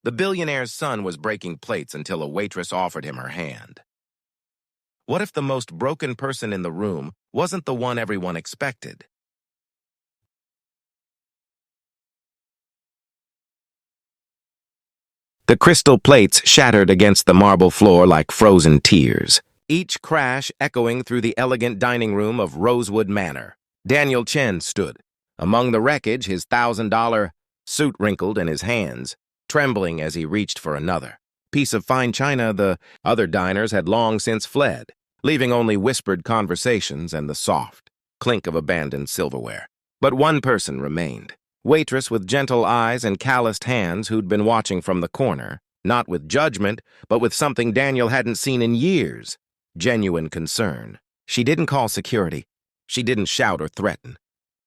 The billionaire's son was breaking plates until a waitress offered him her hand. What if the most broken person in the room wasn't the one everyone expected? The crystal plates shattered against the marble floor like frozen tears, each crash echoing through the elegant dining room of Rosewood Manor. Daniel Chen stood. Among the wreckage, his $1,000 suit wrinkled in his hands, trembling as he reached for another piece of fine china. The other diners had long since fled, leaving only whispered conversations and the soft clink of abandoned silverware. But one person remained. Waitress with gentle eyes and calloused hands who'd been watching from the corner, not with judgment, but with something Daniel hadn't seen in years, genuine concern. She didn't call security. She didn't shout or threaten.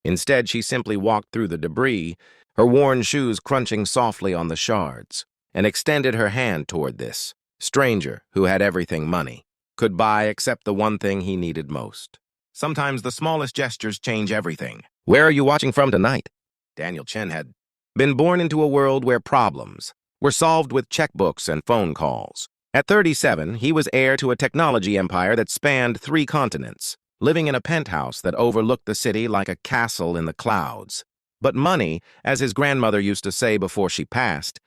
Instead, she simply walked through the debris, her worn shoes crunching softly on the shards, and extended her hand toward this stranger who had everything money could buy except the one thing he needed most. Sometimes the smallest gestures change everything. Where are you watching from tonight? Daniel Chen had been born into a world where problems were solved with checkbooks and phone calls. At 37, he was heir to a technology empire that spanned 3 continents, living in a penthouse that overlooked the city like a castle in the clouds. But money, as his grandmother used to say before she passed,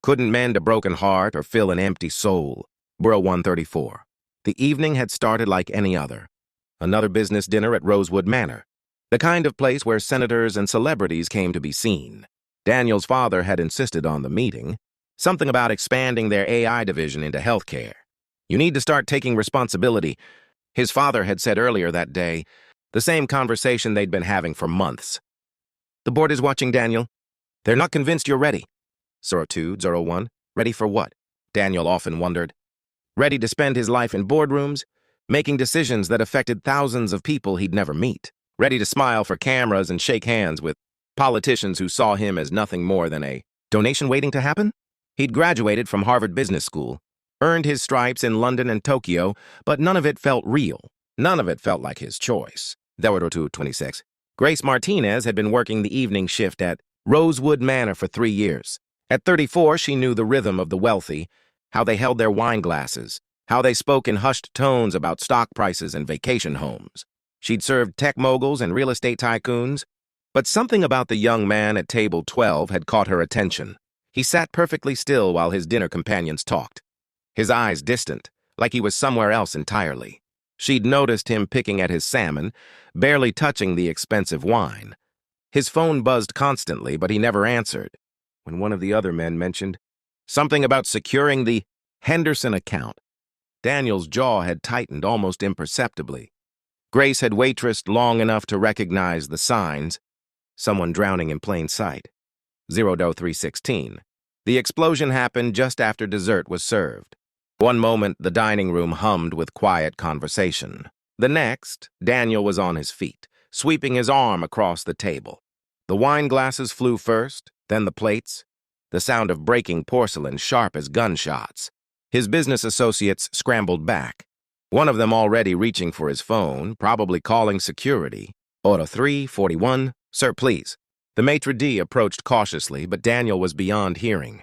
couldn't mend a broken heart or fill an empty soul. Borough 134. The evening had started like any other. Another business dinner at Rosewood Manor, the kind of place where senators and celebrities came to be seen. Daniel's father had insisted on the meeting, something about expanding their AI division into healthcare. You need to start taking responsibility, his father had said earlier that day, the same conversation they'd been having for months. The board is watching, Daniel. They're not convinced you're ready. 0201, ready for what? Daniel often wondered. Ready to spend his life in boardrooms, making decisions that affected thousands of people he'd never meet. Ready to smile for cameras and shake hands with politicians who saw him as nothing more than a donation waiting to happen? He'd graduated from Harvard Business School, earned his stripes in London and Tokyo, but none of it felt real. None of it felt like his choice. 0226. Grace Martinez had been working the evening shift at Rosewood Manor for 3 years. At 34, she knew the rhythm of the wealthy, how they held their wine glasses, how they spoke in hushed tones about stock prices and vacation homes. She'd served tech moguls and real estate tycoons, but something about the young man at table 12 had caught her attention. He sat perfectly still while his dinner companions talked, his eyes distant, like he was somewhere else entirely. She'd noticed him picking at his salmon, barely touching the expensive wine. His phone buzzed constantly, but he never answered. When one of the other men mentioned something about securing the Henderson account, Daniel's jaw had tightened almost imperceptibly. Grace had waitressed long enough to recognize the signs. Someone drowning in plain sight. 0316. The explosion happened just after dessert was served. One moment, the dining room hummed with quiet conversation. The next, Daniel was on his feet, sweeping his arm across the table. The wine glasses flew first, then the plates, the sound of breaking porcelain sharp as gunshots. His business associates scrambled back, one of them already reaching for his phone, probably calling security. Order 341, sir, please. The maitre d' approached cautiously, but Daniel was beyond hearing.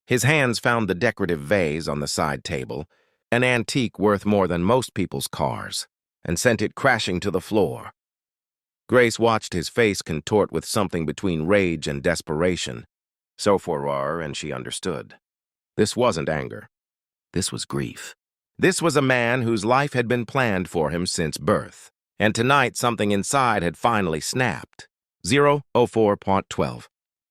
His hands found the decorative vase on the side table, an antique worth more than most people's cars, and sent it crashing to the floor. Grace watched his face contort with something between rage and desperation. So for her, and she understood. This wasn't anger. This was grief. This was a man whose life had been planned for him since birth, and tonight something inside had finally snapped. 004.12.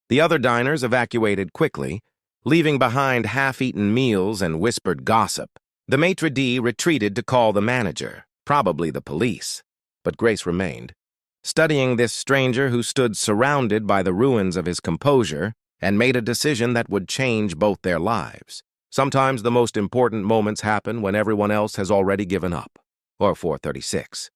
The other diners evacuated quickly, leaving behind half-eaten meals and whispered gossip. The maitre d' retreated to call the manager, probably the police, but Grace remained, studying this stranger who stood surrounded by the ruins of his composure and made a decision that would change both their lives. Sometimes the most important moments happen when everyone else has already given up. Or 436.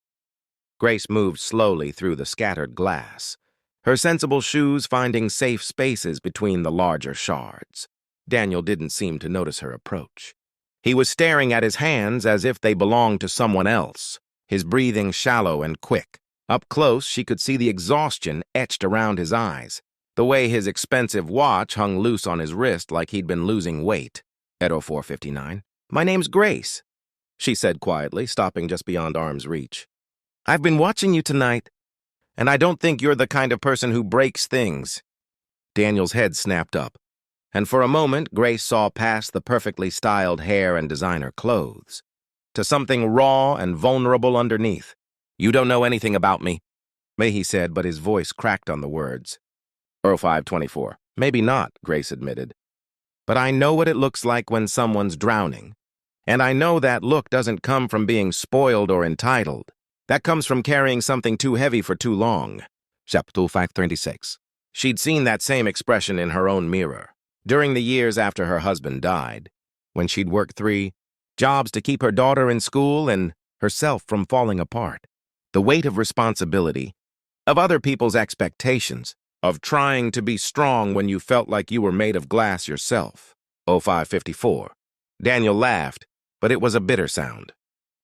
Grace moved slowly through the scattered glass, her sensible shoes finding safe spaces between the larger shards. Daniel didn't seem to notice her approach. He was staring at his hands as if they belonged to someone else, his breathing shallow and quick. Up close, she could see the exhaustion etched around his eyes. The way his expensive watch hung loose on his wrist like he'd been losing weight. At 04:59, "My name's Grace," she said quietly, stopping just beyond arm's reach. "I've been watching you tonight, and I don't think you're the kind of person who breaks things." Daniel's head snapped up, and for a moment, Grace saw past the perfectly styled hair and designer clothes to something raw and vulnerable underneath. "You don't know anything about me," he said, but his voice cracked on the words. 05:24. "Maybe not," Grace admitted. "But I know what it looks like when someone's drowning. And I know that look doesn't come from being spoiled or entitled. That comes from carrying something too heavy for too long." Chapter 526. She'd seen that same expression in her own mirror during the years after her husband died, when she'd worked 3 jobs to keep her daughter in school and herself from falling apart. The weight of responsibility, of other people's expectations, of trying to be strong when you felt like you were made of glass yourself. 05:54. Daniel laughed, but it was a bitter sound.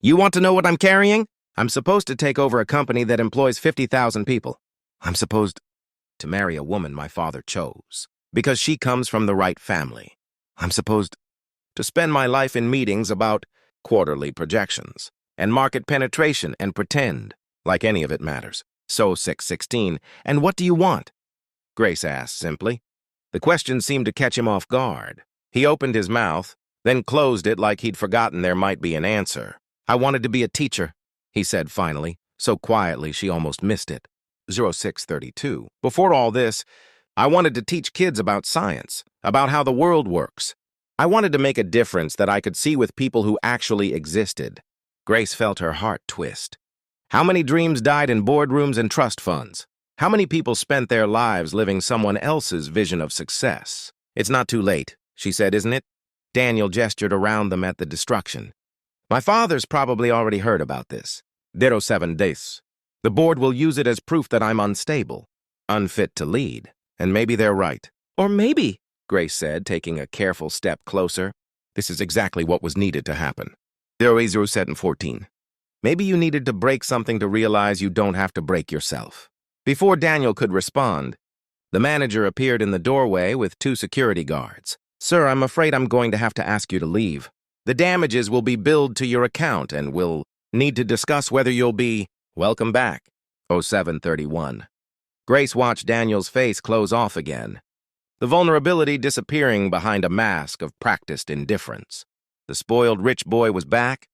"You want to know what I'm carrying? I'm supposed to take over a company that employs 50,000 people. I'm supposed to marry a woman my father chose, because she comes from the right family. I'm supposed to spend my life in meetings about quarterly projections and market penetration and pretend like any of it matters." So 6:16. "And what do you want?" Grace asked simply. The question seemed to catch him off guard. He opened his mouth, then closed it like he'd forgotten there might be an answer. "I wanted to be a teacher," he said finally, so quietly she almost missed it. 06:32. "Before all this, I wanted to teach kids about science, about how the world works. I wanted to make a difference that I could see with people who actually existed." Grace felt her heart twist. How many dreams died in boardrooms and trust funds? How many people spent their lives living someone else's vision of success? "It's not too late," she said, "isn't it?" Daniel gestured around them at the destruction. "My father's probably already heard about this. 07 days. The board will use it as proof that I'm unstable, unfit to lead, and maybe they're right." "Or maybe," Grace said, taking a careful step closer, "this is exactly what was needed to happen." 07:14. "Maybe you needed to break something to realize you don't have to break yourself." Before Daniel could respond, the manager appeared in the doorway with 2 security guards. "Sir, I'm afraid I'm going to have to ask you to leave. The damages will be billed to your account and we'll need to discuss whether you'll be welcome back." 07:31. Grace watched Daniel's face close off again, the vulnerability disappearing behind a mask of practiced indifference. The spoiled rich boy was back,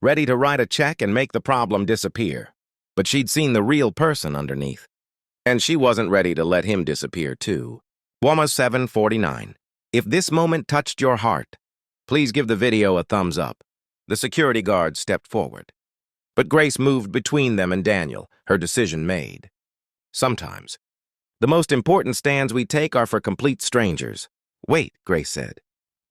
ready to write a check and make the problem disappear. But she'd seen the real person underneath, and she wasn't ready to let him disappear too. WAMA 7:49. If this moment touched your heart, please give the video a thumbs up. The security guard stepped forward, but Grace moved between them and Daniel, her decision made. Sometimes, the most important stands we take are for complete strangers. "Wait," Grace said,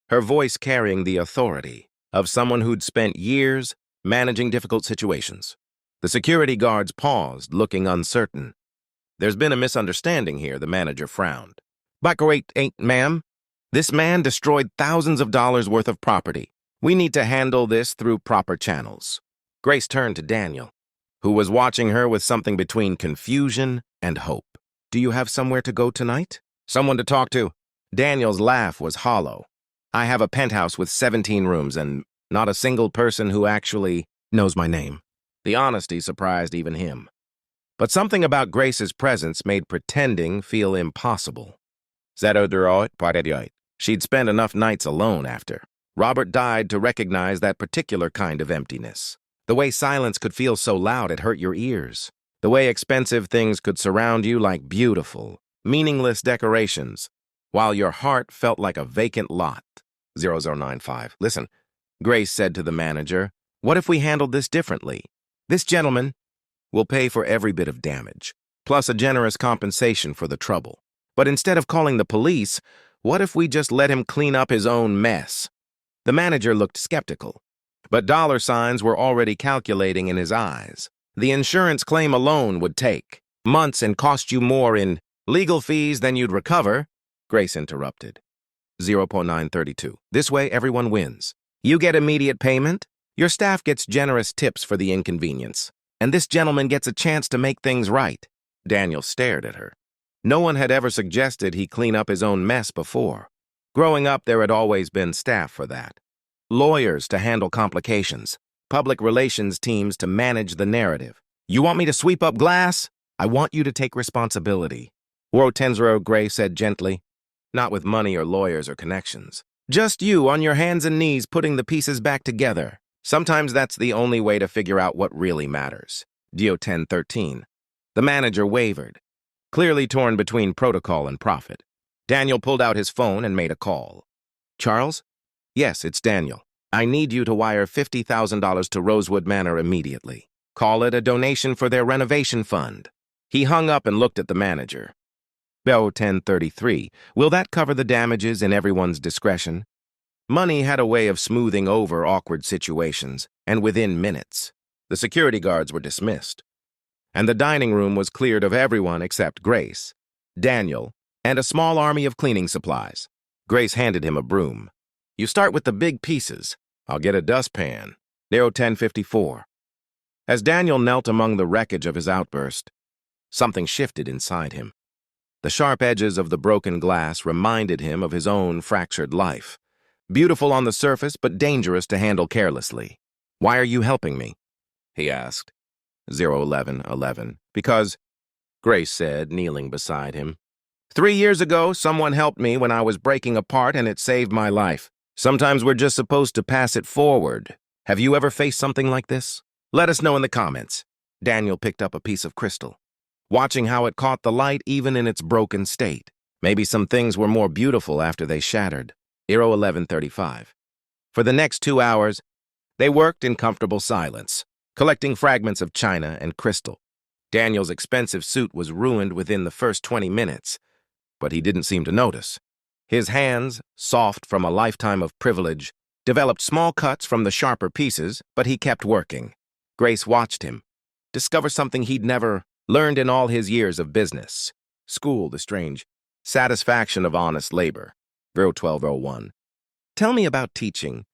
her voice carrying the authority of someone who'd spent years managing difficult situations. The security guards paused, looking uncertain. "There's been a misunderstanding here," the manager frowned. "But wait, ma'am. This man destroyed thousands of dollars worth of property. We need to handle this through proper channels." Grace turned to Daniel, who was watching her with something between confusion and hope. "Do you have somewhere to go tonight? Someone to talk to?" Daniel's laugh was hollow. "I have a penthouse with 17 rooms and not a single person who actually knows my name." The honesty surprised even him. But something about Grace's presence made pretending feel impossible. She'd spent enough nights alone after Robert died to recognize that particular kind of emptiness. The way silence could feel so loud it hurt your ears. The way expensive things could surround you like beautiful, meaningless decorations, while your heart felt like a vacant lot. 0095. "Listen," Grace said to the manager, "what if we handled this differently? This gentleman will pay for every bit of damage, plus a generous compensation for the trouble. But instead of calling the police, what if we just let him clean up his own mess?" The manager looked skeptical, but dollar signs were already calculating in his eyes. "The insurance claim alone would take months and cost you more in legal fees than you'd recover," Grace interrupted. 0.932. "This way, everyone wins. You get immediate payment, your staff gets generous tips for the inconvenience, and this gentleman gets a chance to make things right." Daniel stared at her. No one had ever suggested he clean up his own mess before. Growing up, there had always been staff for that. Lawyers to handle complications, public relations teams to manage the narrative. You want me to sweep up glass? I want you to take responsibility. Tenzero Gray said gently, not with money or lawyers or connections. Just you on your hands and knees putting the pieces back together. Sometimes that's the only way to figure out what really matters. Dio 10:13. The manager wavered, clearly torn between protocol and profit. Daniel pulled out his phone and made a call. Charles? Yes, it's Daniel. I need you to wire $50,000 to Rosewood Manor immediately. Call it a donation for their renovation fund. He hung up and looked at the manager. Bell 1033. Will that cover the damages in everyone's discretion? Money had a way of smoothing over awkward situations, and within minutes, the security guards were dismissed. And the dining room was cleared of everyone except Grace, Daniel, and a small army of cleaning supplies. Grace handed him a broom. You start with the big pieces. I'll get a dustpan. Nero 1054. As Daniel knelt among the wreckage of his outburst, something shifted inside him. The sharp edges of the broken glass reminded him of his own fractured life. Beautiful on the surface, but dangerous to handle carelessly. Why are you helping me? He asked. 01111. Because, Grace said, kneeling beside him. 3 years ago, someone helped me when I was breaking apart and it saved my life. Sometimes we're just supposed to pass it forward. Have you ever faced something like this? Let us know in the comments. Daniel picked up a piece of crystal, watching how it caught the light even in its broken state. Maybe some things were more beautiful after they shattered. 1135. For the next 2 hours, they worked in comfortable silence, collecting fragments of china and crystal. Daniel's expensive suit was ruined within the first 20 minutes, but he didn't seem to notice. His hands, soft from a lifetime of privilege, developed small cuts from the sharper pieces, but he kept working. Grace watched him, discover something he'd never learned in all his years of business. School, the strange satisfaction of honest labor. 1201. Tell me about teaching,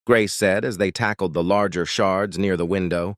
Grace said as they tackled the larger shards near the window.